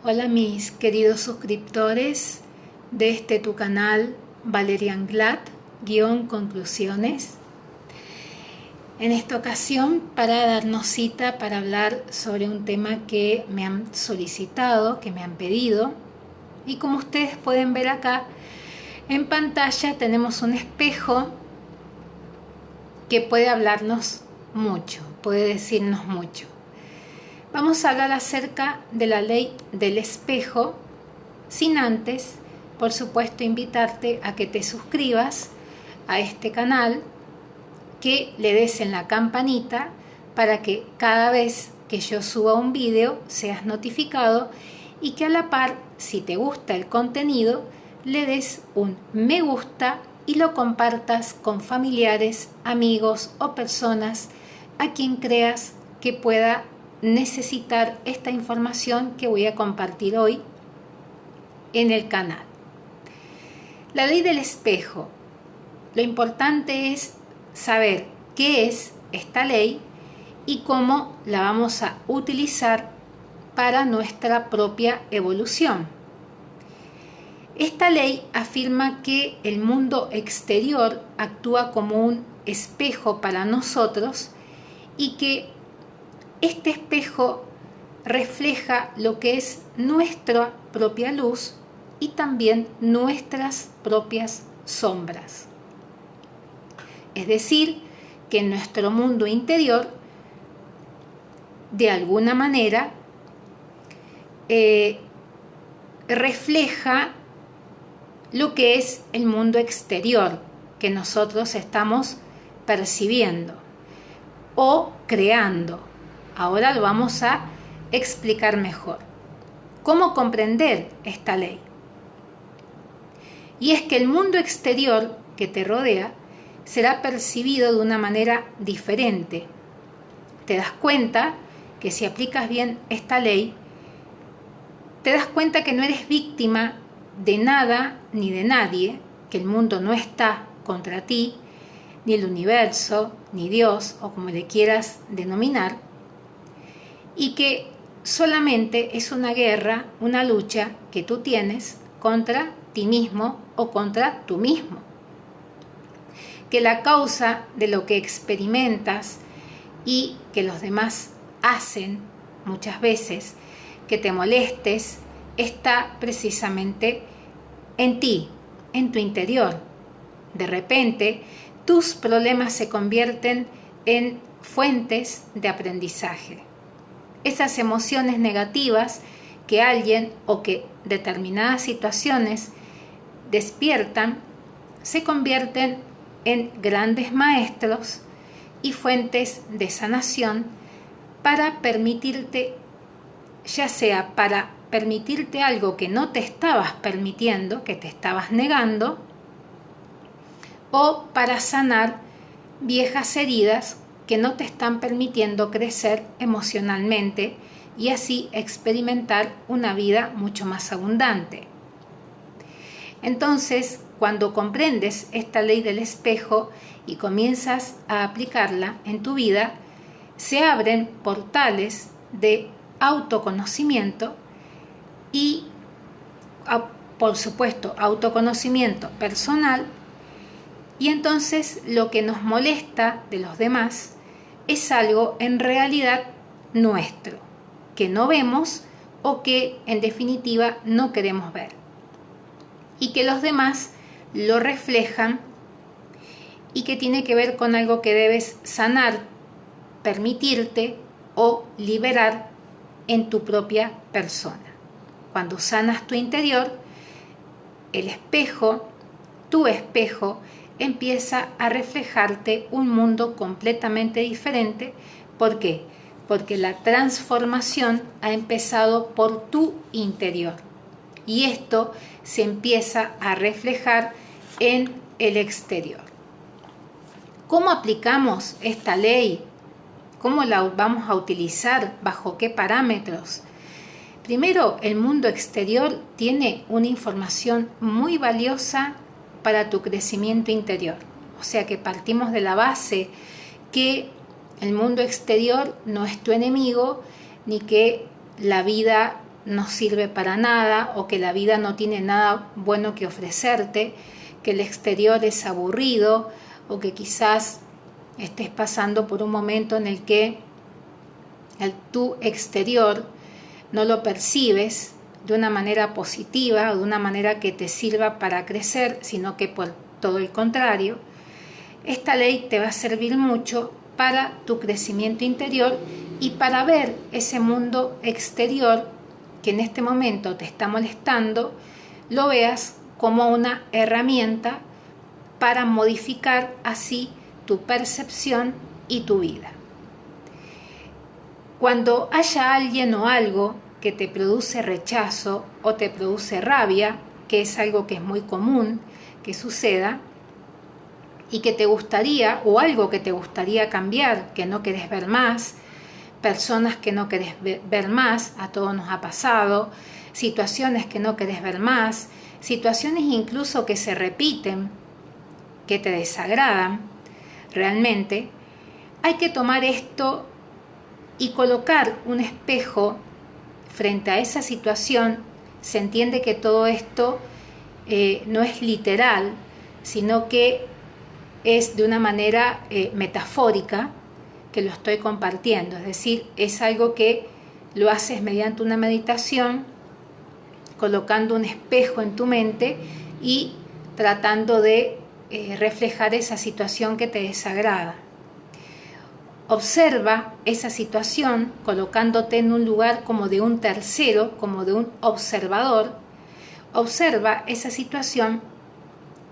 Hola mis queridos suscriptores de tu canal Valeria Anglad, _conclusiones. En esta ocasión para darnos cita para hablar sobre un tema que me han solicitado, que me han pedido. Y como ustedes pueden ver acá en pantalla tenemos un espejo que puede hablarnos mucho, puede decirnos mucho. Vamos a hablar acerca de la ley del espejo, sin antes, por supuesto, invitarte a que te suscribas a este canal, que le des en la campanita para que cada vez que yo suba un video seas notificado y que a la par, si te gusta el contenido, le des un me gusta y lo compartas con familiares, amigos o personas a quien creas que pueda necesitar esta información que voy a compartir hoy en el canal. La ley del espejo. Lo importante es saber qué es esta ley y cómo la vamos a utilizar para nuestra propia evolución. Esta ley afirma que el mundo exterior actúa como un espejo para nosotros y que este espejo refleja lo que es nuestra propia luz y también nuestras propias sombras. Es decir, que en nuestro mundo interior, de alguna manera, refleja lo que es el mundo exterior que nosotros estamos percibiendo o creando. Ahora lo vamos a explicar mejor. ¿Cómo comprender esta ley? Y es que el mundo exterior que te rodea será percibido de una manera diferente. Te das cuenta que si aplicas bien esta ley, te das cuenta que no eres víctima de nada ni de nadie, que el mundo no está contra ti, ni el universo, ni Dios, o como le quieras denominar, y que solamente es una guerra, una lucha que tú tienes contra ti mismo o contra tú mismo. Que la causa de lo que experimentas y que los demás hacen muchas veces, que te molestes, está precisamente en ti, en tu interior. De repente, tus problemas se convierten en fuentes de aprendizaje. Esas emociones negativas que alguien o que determinadas situaciones despiertan se convierten en grandes maestros y fuentes de sanación para permitirte, ya sea para permitirte algo que no te estabas permitiendo, que te estabas negando, o para sanar viejas heridas que no te están permitiendo crecer emocionalmente y así experimentar una vida mucho más abundante. Entonces, cuando comprendes esta ley del espejo y comienzas a aplicarla en tu vida, se abren portales de autoconocimiento y, por supuesto, autoconocimiento personal. Y entonces lo que nos molesta de los demás es algo en realidad nuestro, que no vemos o que en definitiva no queremos ver. Y que los demás lo reflejan y que tiene que ver con algo que debes sanar, permitirte o liberar en tu propia persona. Cuando sanas tu interior, el espejo, tu espejo, empieza a reflejarte un mundo completamente diferente. ¿Por qué? Porque la transformación ha empezado por tu interior y esto se empieza a reflejar en el exterior. ¿Cómo aplicamos esta ley? ¿Cómo la vamos a utilizar? ¿Bajo qué parámetros? Primero, el mundo exterior tiene una información muy valiosa para tu crecimiento interior. O sea que partimos de la base que el mundo exterior no es tu enemigo, ni que la vida no sirve para nada o que la vida no tiene nada bueno que ofrecerte, que el exterior es aburrido o que quizás estés pasando por un momento en el que tu exterior no lo percibes de una manera positiva o de una manera que te sirva para crecer, sino que por todo el contrario. Esta ley te va a servir mucho para tu crecimiento interior y para ver ese mundo exterior que en este momento te está molestando, lo veas como una herramienta para modificar así tu percepción y tu vida. Cuando haya alguien o algo que te produce rechazo o te produce rabia, que es algo que es muy común que suceda, y que te gustaría, o algo que te gustaría cambiar, que no querés ver más, personas que no querés ver más, a todos nos ha pasado, situaciones que no querés ver más, situaciones incluso que se repiten, que te desagradan, realmente, hay que tomar esto y colocar un espejo frente a esa situación. Se entiende que todo esto no es literal, sino que es de una manera metafórica que lo estoy compartiendo, es decir, es algo que lo haces mediante una meditación, colocando un espejo en tu mente y tratando de reflejar esa situación que te desagrada. Observa esa situación colocándote en un lugar como de un tercero, como de un observador. Observa esa situación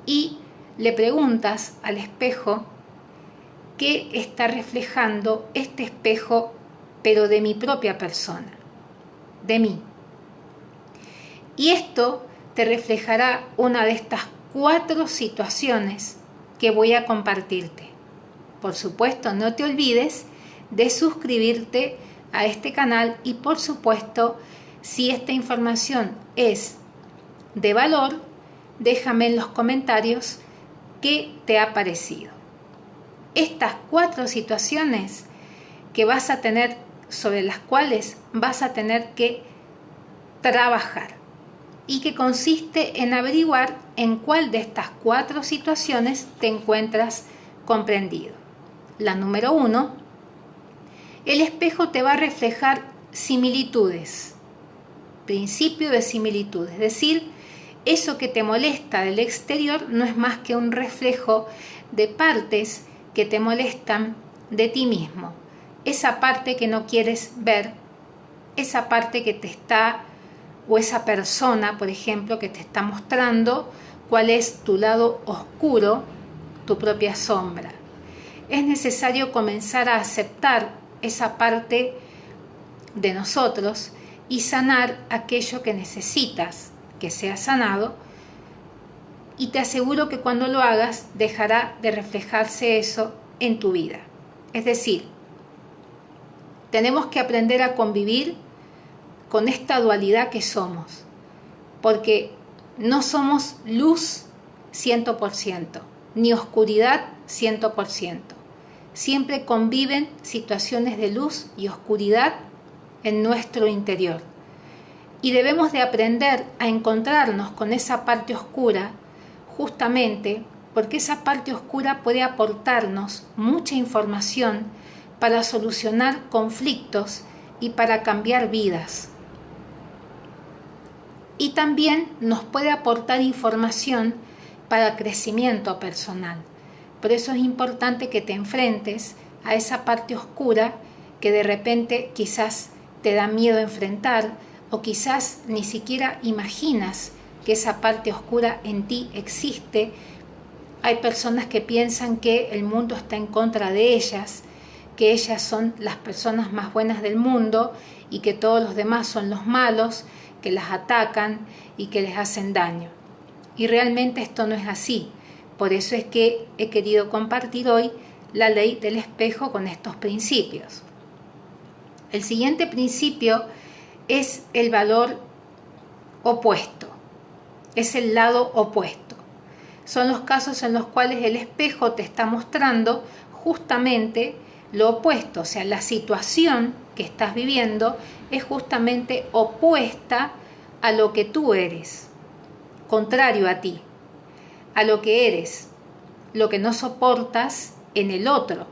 y le preguntas al espejo qué está reflejando este espejo, pero de mi propia persona, de mí. Y esto te reflejará una de estas 4 situaciones que voy a compartirte. Por supuesto, no te olvides de suscribirte a este canal y, por supuesto, si esta información es de valor, déjame en los comentarios qué te ha parecido. Estas 4 situaciones que vas a tener, sobre las cuales vas a tener que trabajar, y que consiste en averiguar en cuál de estas 4 situaciones te encuentras comprendido. La número 1, el espejo te va a reflejar similitudes, principio de similitud, es decir, eso que te molesta del exterior no es más que un reflejo de partes que te molestan de ti mismo. Esa parte que no quieres ver, esa parte que te está, o esa persona, por ejemplo, que te está mostrando cuál es tu lado oscuro, tu propia sombra. Es necesario comenzar a aceptar esa parte de nosotros y sanar aquello que necesitas que sea sanado, y te aseguro que cuando lo hagas dejará de reflejarse eso en tu vida. Es decir, tenemos que aprender a convivir con esta dualidad que somos, porque no somos luz 100%, ni oscuridad 100%. Siempre conviven situaciones de luz y oscuridad en nuestro interior. Y debemos de aprender a encontrarnos con esa parte oscura, justamente porque esa parte oscura puede aportarnos mucha información para solucionar conflictos y para cambiar vidas. Y también nos puede aportar información para crecimiento personal. Por eso es importante que te enfrentes a esa parte oscura que de repente quizás te da miedo enfrentar, o quizás ni siquiera imaginas que esa parte oscura en ti existe. Hay personas que piensan que el mundo está en contra de ellas, que ellas son las personas más buenas del mundo y que todos los demás son los malos, que las atacan y que les hacen daño. Y realmente esto no es así. Por eso es que he querido compartir hoy la ley del espejo con estos principios. El siguiente principio es el valor opuesto, es el lado opuesto. Son los casos en los cuales el espejo te está mostrando justamente lo opuesto, o sea, la situación que estás viviendo es justamente opuesta a lo que tú eres, contrario a ti, a lo que eres, lo que no soportas en el otro.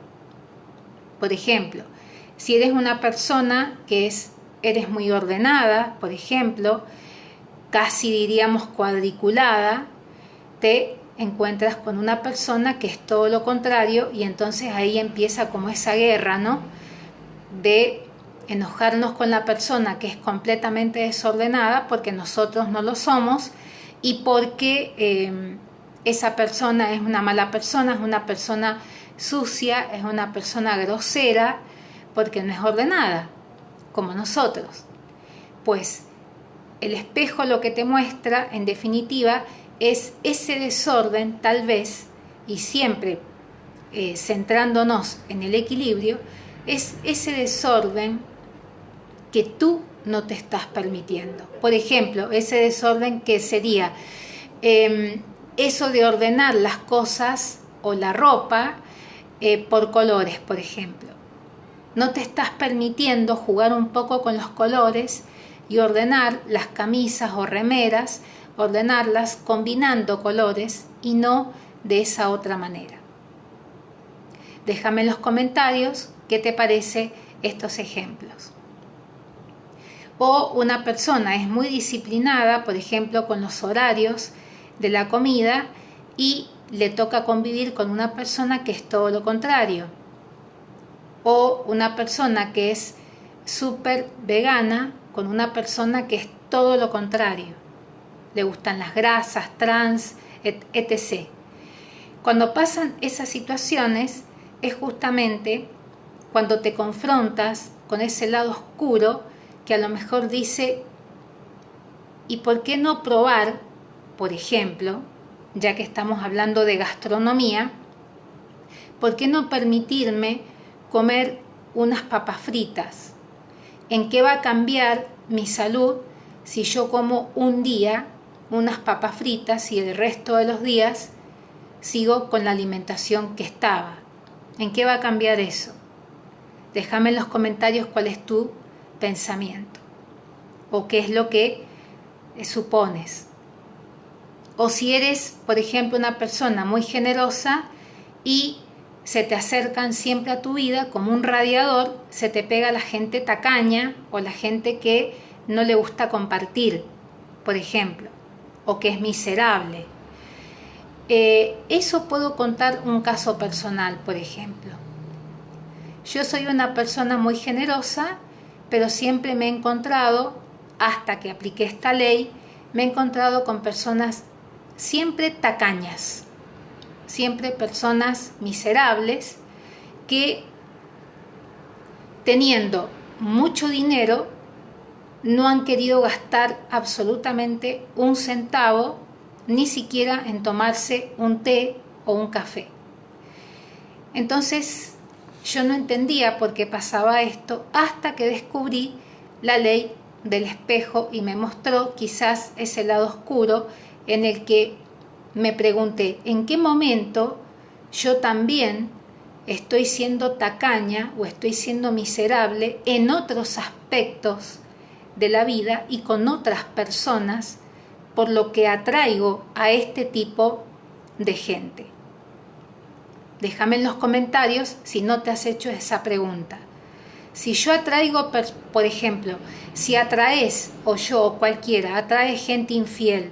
Por ejemplo, si eres una persona que eres muy ordenada, por ejemplo, casi diríamos cuadriculada, te encuentras con una persona que es todo lo contrario y entonces ahí empieza como esa guerra, ¿no? De enojarnos con la persona que es completamente desordenada porque nosotros no lo somos y porque esa persona es una mala persona, es una persona sucia, es una persona grosera porque no es ordenada como nosotros. Pues el espejo lo que te muestra, en definitiva, es ese desorden tal vez, y siempre centrándonos en el equilibrio, es ese desorden que tú no te estás permitiendo. Por ejemplo, ese desorden que sería eso de ordenar las cosas o la ropa por colores, por ejemplo. No te estás permitiendo jugar un poco con los colores y ordenar las camisas o remeras, ordenarlas combinando colores y no de esa otra manera. Déjame en los comentarios qué te parece estos ejemplos. O una persona es muy disciplinada, por ejemplo, con los horarios de la comida y le toca convivir con una persona que es todo lo contrario. O una persona que es súper vegana con una persona que es todo lo contrario. Le gustan las grasas, trans, etc. Cuando pasan esas situaciones es justamente cuando te confrontas con ese lado oscuro que a lo mejor dice, ¿y por qué no probar, por ejemplo, ya que estamos hablando de gastronomía, por qué no permitirme comer unas papas fritas? ¿En qué va a cambiar mi salud si yo como un día unas papas fritas y el resto de los días sigo con la alimentación que estaba? ¿En qué va a cambiar eso? Déjame en los comentarios cuál es tu pensamiento o qué es lo que supones. O si eres, por ejemplo, una persona muy generosa y se te acercan siempre a tu vida como un radiador, se te pega la gente tacaña o la gente que no le gusta compartir, por ejemplo, o que es miserable. Eso puedo contar un caso personal, por ejemplo. Yo soy una persona muy generosa, pero siempre me he encontrado, hasta que apliqué esta ley, me he encontrado con personas siempre tacañas, siempre personas miserables que teniendo mucho dinero no han querido gastar absolutamente un centavo, ni siquiera en tomarse un té o un café. Entonces yo no entendía por qué pasaba esto hasta que descubrí la ley del espejo y me mostró quizás ese lado oscuro en el que me pregunté en qué momento yo también estoy siendo tacaña o estoy siendo miserable en otros aspectos de la vida y con otras personas, por lo que atraigo a este tipo de gente. Déjame en los comentarios si no te has hecho esa pregunta. Si yo atraigo, por ejemplo, si atraes, o yo o cualquiera, atrae gente infiel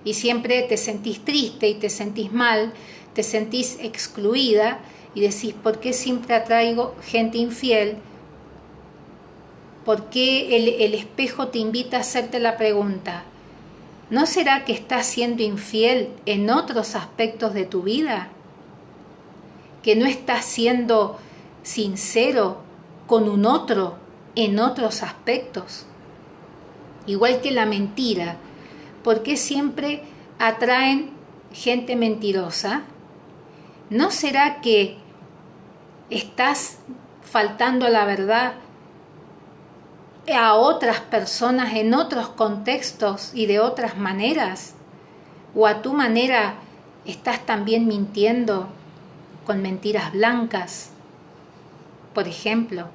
y siempre te sentís triste y te sentís mal, te sentís excluida y decís, ¿por qué siempre atraigo gente infiel? ¿Por qué el espejo te invita a hacerte la pregunta? ¿No será que estás siendo infiel en otros aspectos de tu vida? ¿Que no estás siendo sincero con un otro en otros aspectos? Igual que la mentira. ¿Por qué siempre atraen gente mentirosa? ¿No será que estás faltando a la verdad a otras personas en otros contextos y de otras maneras? ¿O a tu manera estás también mintiendo con mentiras blancas, por ejemplo?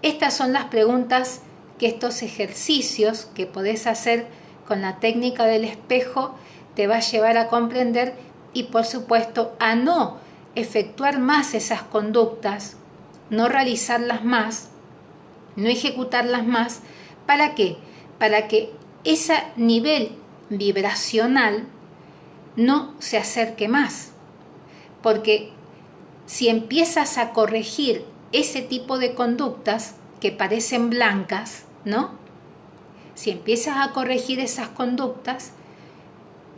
Estas son las preguntas que estos ejercicios que podés hacer con la técnica del espejo te va a llevar a comprender y, por supuesto, a no efectuar más esas conductas, no realizarlas más, no ejecutarlas más. ¿Para qué? Para que ese nivel vibracional no se acerque más. Porque si empiezas a corregir ese tipo de conductas que parecen blancas, ¿no? Si empiezas a corregir esas conductas,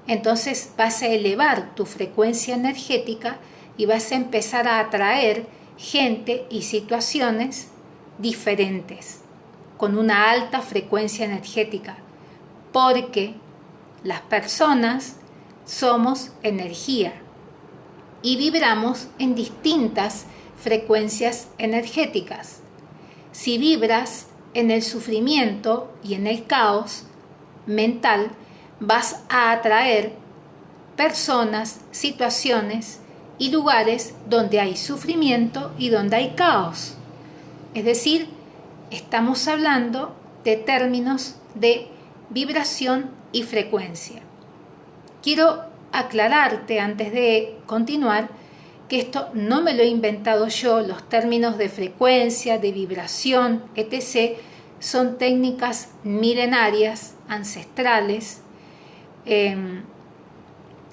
entonces vas a elevar tu frecuencia energética y vas a empezar a atraer gente y situaciones diferentes, con una alta frecuencia energética, porque las personas somos energía y vibramos en distintas frecuencias energéticas. Si vibras en el sufrimiento y en el caos mental, vas a atraer personas, situaciones y lugares donde hay sufrimiento y donde hay caos. Es decir, estamos hablando de términos de vibración y frecuencia. Quiero aclararte antes de continuar que esto no me lo he inventado yo. Los términos de frecuencia, de vibración, etc. son técnicas milenarias, ancestrales,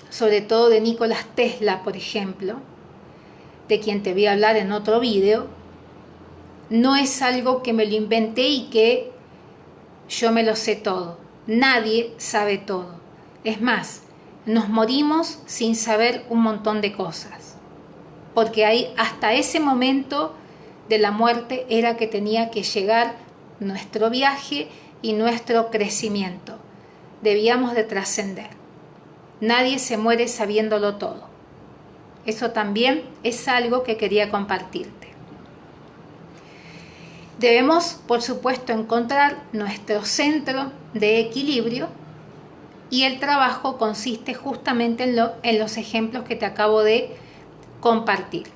sobre todo de Nikola Tesla, por ejemplo, de quien te voy a hablar en otro video. No es algo que me lo inventé y que yo me lo sé todo. Nadie sabe todo. Es más, nos morimos sin saber un montón de cosas. Porque ahí, hasta ese momento de la muerte era que tenía que llegar nuestro viaje y nuestro crecimiento. Debíamos de trascender. Nadie se muere sabiéndolo todo. Eso también es algo que quería compartirte. Debemos, por supuesto, encontrar nuestro centro de equilibrio y el trabajo consiste justamente en los ejemplos que te acabo de compartir.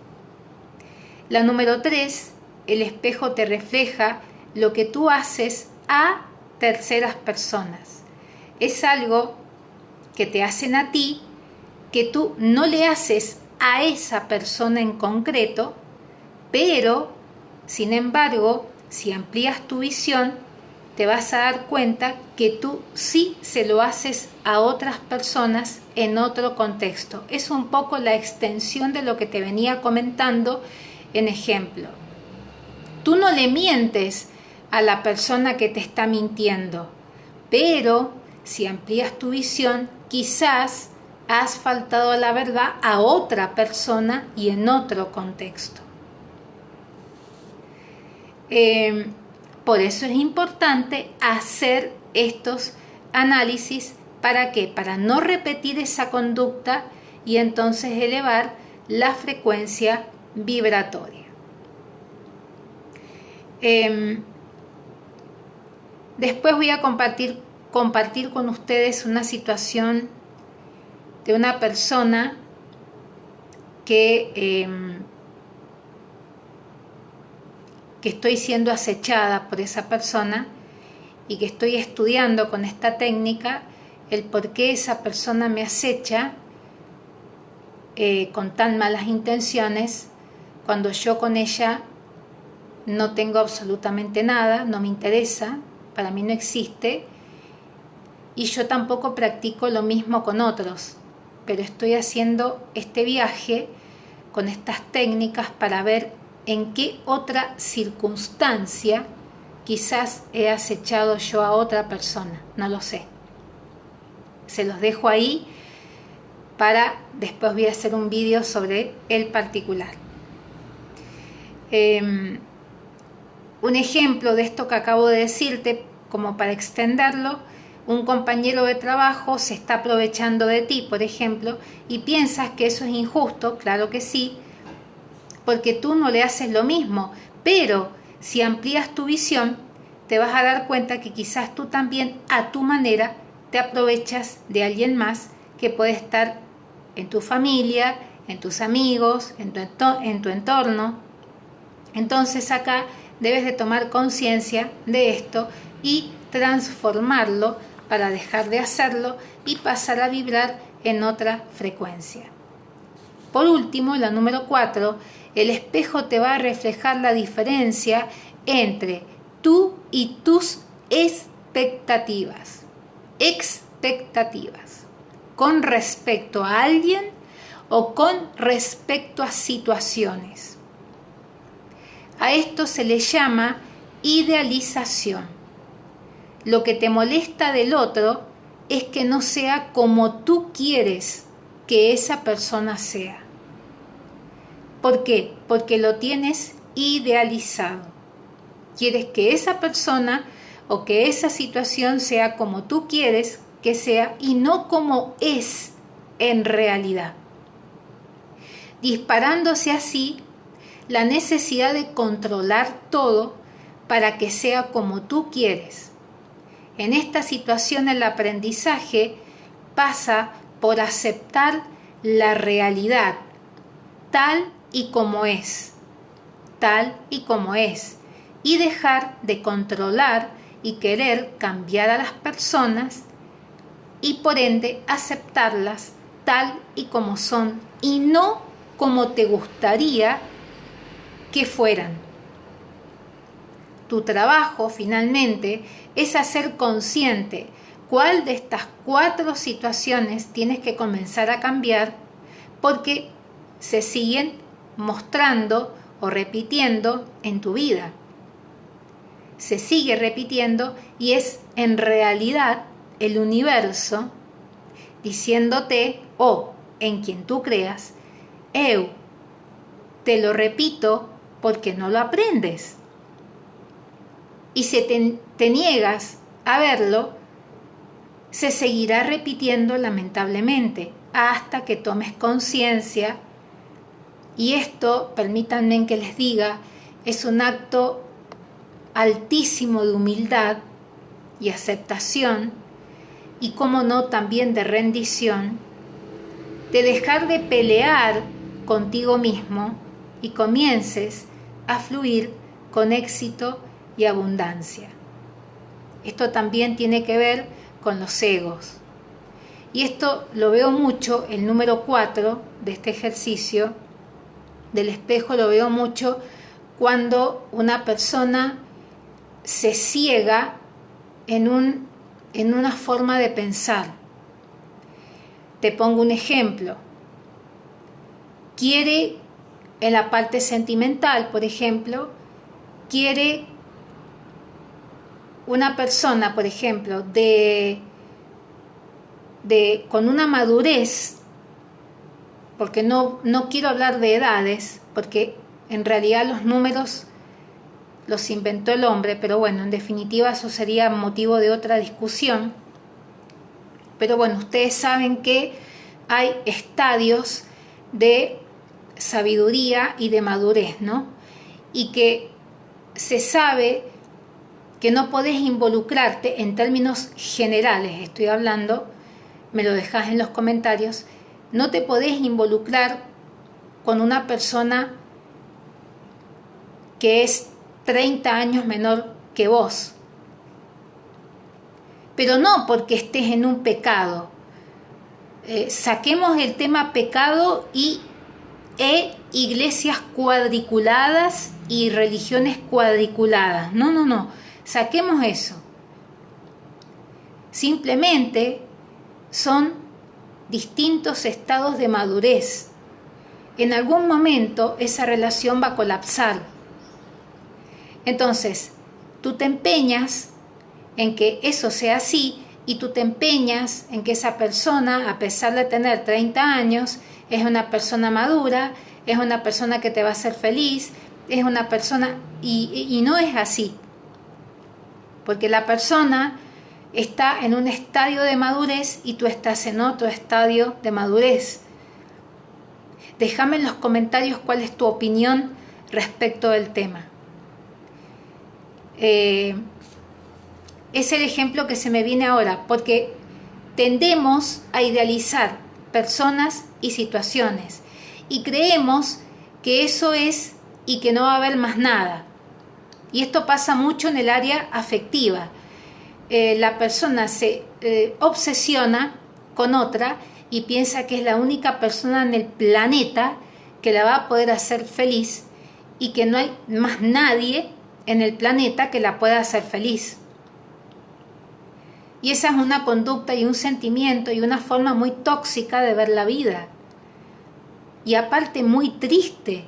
La número 3, el espejo te refleja lo que tú haces a terceras personas. Es algo que te hacen a ti, que tú no le haces a esa persona en concreto, pero, sin embargo, si amplías tu visión, te vas a dar cuenta que tú sí se lo haces a otras personas en otro contexto. Es un poco la extensión de lo que te venía comentando en ejemplo. Tú no le mientes a la persona que te está mintiendo, pero si amplías tu visión, quizás has faltado a la verdad a otra persona y en otro contexto. Por eso es importante hacer estos análisis. ¿Para qué? Para no repetir esa conducta y entonces elevar la frecuencia vibratoria. Después voy a compartir con ustedes una situación de una persona que estoy siendo acechada por esa persona y que estoy estudiando con esta técnica el por qué esa persona me acecha con tan malas intenciones cuando yo con ella no tengo absolutamente nada, no me interesa, para mí no existe, y yo tampoco practico lo mismo con otros, pero estoy haciendo este viaje con estas técnicas para ver en qué otra circunstancia quizás he acechado yo a otra persona, no lo sé. Se los dejo ahí para después voy a hacer un vídeo sobre el particular. Un ejemplo de esto que acabo de decirte, como para extenderlo, un compañero de trabajo se está aprovechando de ti, por ejemplo, y piensas que eso es injusto, claro que sí, porque tú no le haces lo mismo, pero si amplías tu visión, te vas a dar cuenta que quizás tú también, a tu manera, te aprovechas de alguien más que puede estar en tu familia, en tus amigos, en tu entorno. Entonces acá debes de tomar conciencia de esto y transformarlo para dejar de hacerlo y pasar a vibrar en otra frecuencia. Por último, la número 4, el espejo te va a reflejar la diferencia entre tú y tus expectativas. Expectativas. Con respecto a alguien o con respecto a situaciones. A esto se le llama idealización. Lo que te molesta del otro es que no sea como tú quieres que esa persona sea. ¿Por qué? Porque lo tienes idealizado. Quieres que esa persona o que esa situación sea como tú quieres que sea y no como es en realidad. Disparándose así la necesidad de controlar todo para que sea como tú quieres. En esta situación el aprendizaje pasa por aceptar la realidad tal y como es, y dejar de controlar y querer cambiar a las personas y por ende aceptarlas tal y como son y no como te gustaría que fueran. Tu trabajo finalmente es hacer consciente cuál de estas 4 situaciones tienes que comenzar a cambiar porque se siguen mostrando o repitiendo en tu vida. Se sigue repitiendo y es en realidad el universo diciéndote o en quien tú creas, te lo repito porque no lo aprendes. Y si te niegas a verlo, se seguirá repitiendo lamentablemente hasta que tomes conciencia. Y esto, permítanme que les diga, es un acto altísimo de humildad y aceptación y, cómo no, también de rendición, de dejar de pelear contigo mismo y comiences a fluir con éxito y abundancia. Esto también tiene que ver con los egos. Y esto lo veo mucho, el número 4 de este ejercicio del espejo, lo veo mucho cuando una persona se ciega en una forma de pensar. Te pongo un ejemplo. Quiere, en la parte sentimental, por ejemplo, quiere una persona, por ejemplo, con una madurez, porque no quiero hablar de edades, porque en realidad los números los inventó el hombre, pero bueno, en definitiva eso sería motivo de otra discusión. Pero bueno, ustedes saben que hay estadios de sabiduría y de madurez, ¿no? Y que se sabe que no podés involucrarte en términos generales, estoy hablando, me lo dejás en los comentarios, no te podés involucrar con una persona que es 30 años menor que vos. Pero no porque estés en un pecado. Saquemos el tema pecado e iglesias cuadriculadas y religiones cuadriculadas. No. Saquemos eso. Simplemente son distintos estados de madurez. En algún momento esa relación va a colapsar. Entonces, tú te empeñas en que eso sea así y tú te empeñas en que esa persona, a pesar de tener 30 años, es una persona madura, es una persona que te va a hacer feliz, es una persona... Y no es así. Porque la persona está en un estadio de madurez y tú estás en otro estadio de madurez. Déjame en los comentarios cuál es tu opinión respecto del tema. Es el ejemplo que se me viene ahora, porque tendemos a idealizar personas y situaciones y creemos que eso es y que no va a haber más nada. Y esto pasa mucho en el área afectiva. La persona se obsesiona con otra y piensa que es la única persona en el planeta que la va a poder hacer feliz y que no hay más nadie en el planeta que la pueda hacer feliz. Y esa es una conducta y un sentimiento y una forma muy tóxica de ver la vida. Y aparte muy triste,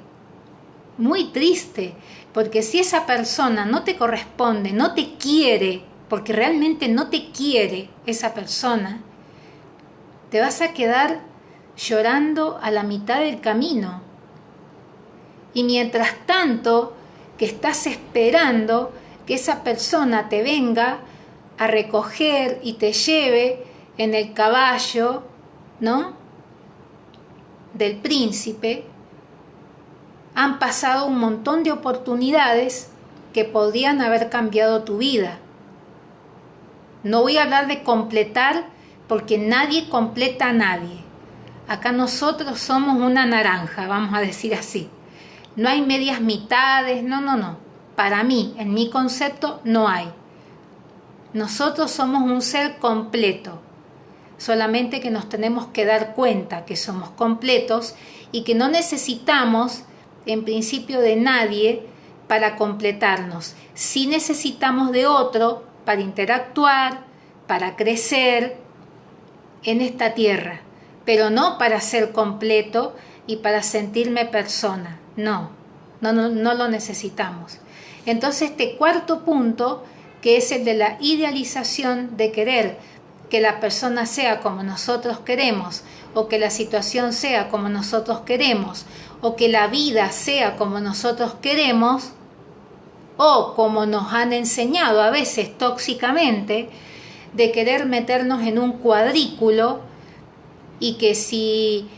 porque si esa persona no te corresponde, no te quiere, porque realmente no te quiere esa persona, te vas a quedar llorando a la mitad del camino. Y mientras tanto que estás esperando que esa persona te venga a recoger y te lleve en el caballo, ¿no?, del príncipe, han pasado un montón de oportunidades que podrían haber cambiado tu vida. No voy a hablar de completar, porque nadie completa a nadie. Acá nosotros somos una naranja, vamos a decir así. No hay medias mitades, no. Para mí, en mi concepto, no hay. Nosotros somos un ser completo, solamente que nos tenemos que dar cuenta que somos completos y que no necesitamos, en principio, de nadie para completarnos. Sí necesitamos de otro para interactuar, para crecer en esta tierra, pero no para ser completo y para sentirme persona. No lo necesitamos. Entonces, este cuarto punto, que es el de la idealización, de querer que la persona sea como nosotros queremos, o que la situación sea como nosotros queremos, o que la vida sea como nosotros queremos, o como nos han enseñado a veces tóxicamente, de querer meternos en un cuadrículo y que si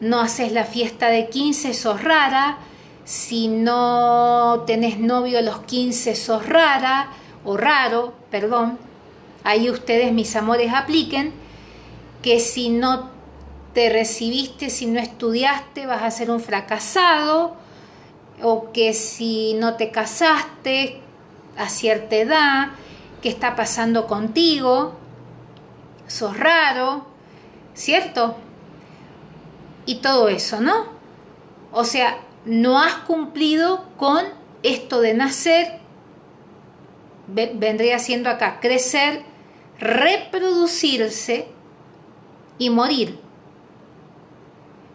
no haces la fiesta de 15 sos rara, si no tenés novio a los 15 sos rara, o raro, perdón, ahí ustedes, mis amores, apliquen, que si no te recibiste, si no estudiaste, vas a ser un fracasado, o que si no te casaste a cierta edad, ¿qué está pasando contigo? Sos raro, ¿cierto? Y todo eso, ¿no? O sea, no has cumplido con esto de nacer, vendría siendo acá crecer, reproducirse y morir.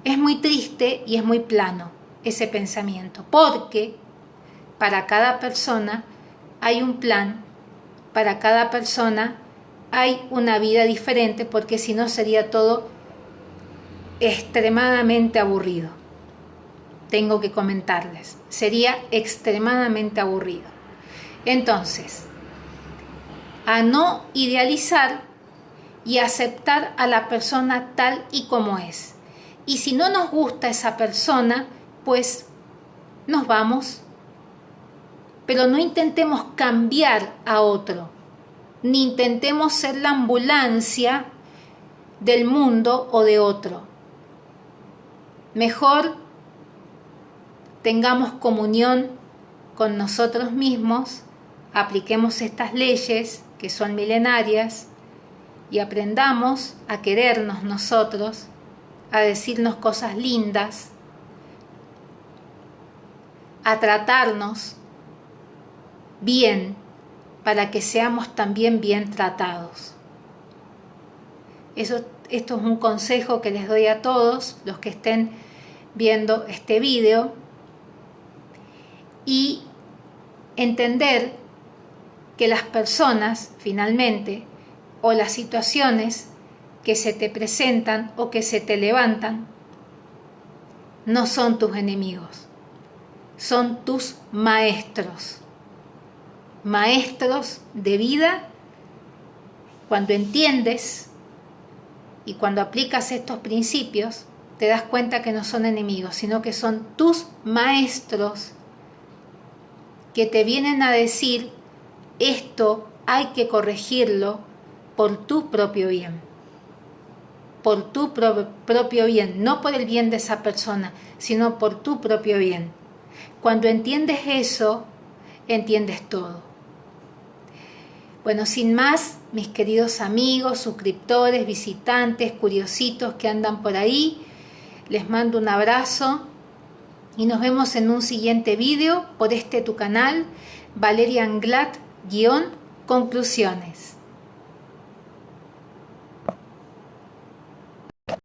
Es muy triste y es muy plano ese pensamiento, porque para cada persona hay un plan, para cada persona hay una vida diferente, porque si no sería todo extremadamente aburrido. Tengo que comentarles, sería extremadamente aburrido. Entonces, a no idealizar y aceptar a la persona tal y como es. Y si no nos gusta esa persona, pues nos vamos. Pero no intentemos cambiar a otro, ni intentemos ser la ambulancia del mundo o de otro. Mejor tengamos comunión con nosotros mismos, apliquemos estas leyes que son milenarias y aprendamos a querernos nosotros, a decirnos cosas lindas, a tratarnos bien para que seamos también bien tratados. Esto es un consejo que les doy a todos los que estén viendo este video, y entender que las personas finalmente, o las situaciones que se te presentan o que se te levantan, no son tus enemigos, son tus maestros de vida. Cuando entiendes y cuando aplicas estos principios, te das cuenta que no son enemigos, sino que son tus maestros que te vienen a decir: esto hay que corregirlo por tu propio bien. Por tu propio bien, no por el bien de esa persona, sino por tu propio bien. Cuando entiendes eso, entiendes todo. Bueno, sin más, mis queridos amigos, suscriptores, visitantes, curiositos que andan por ahí, les mando un abrazo y nos vemos en un siguiente vídeo por tu canal, Valeria Anglad-Conclusiones.